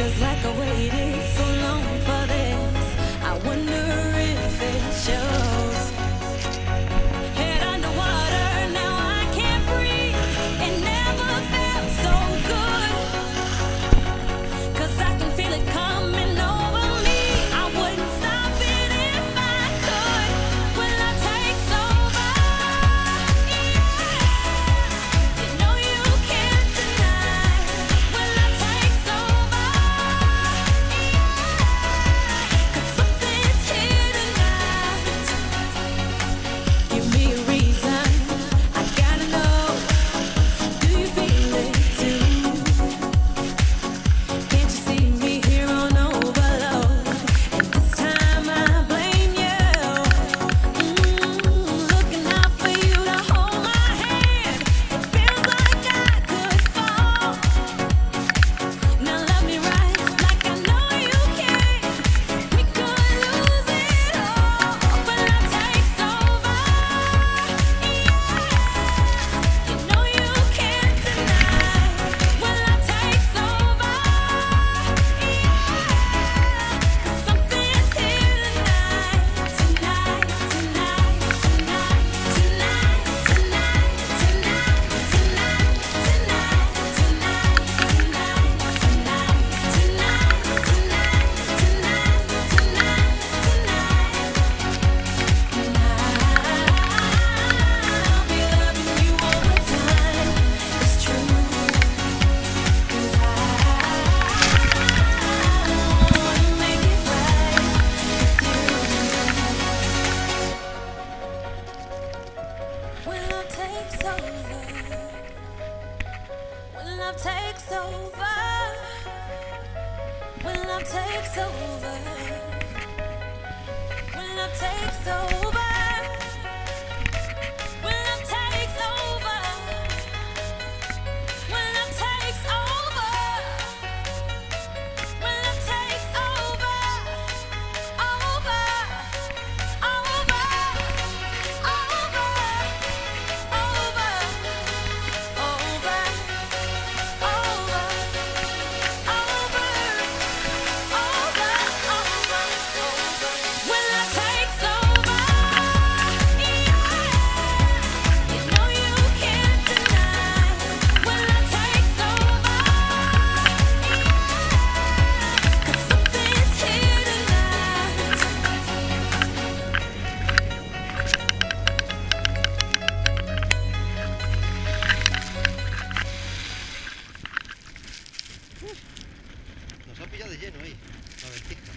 Feels like I waited so long for this. I wonder if it shows. Head underwater, now I can't breathe. It never felt so good. 'Cause I can feel it coming over me. I wouldn't stop it if I could. Will I take over? Yeah. You know you can't deny. Will I take over? Yeah. 'Cause something's here tonight. Give me a reason. I gotta know. Do you feel it too? Can't you see me here on overload? And this time I blame you. Looking out for you to hold my hand. It feels like I could fall. Now love me right, like I know you can. We could lose it all, but I take over. Yeah, you know you can't deny. Will I take over? Something's here tonight, tonight, tonight, tonight, tonight, tonight, tonight, tonight, I'll be loving you all the time. It's true, 'cause I wanna make it right with you. When love takes over, when love takes over, when love takes over, when love takes over, when love takes over, when love takes over, when love takes over, over, over, over, over, over, over, when love takes over, yeah. You know you can't deny. When love takes over, yeah. 'Cause something's here tonight. Nos ha pillado de lleno ahí, la ventisca.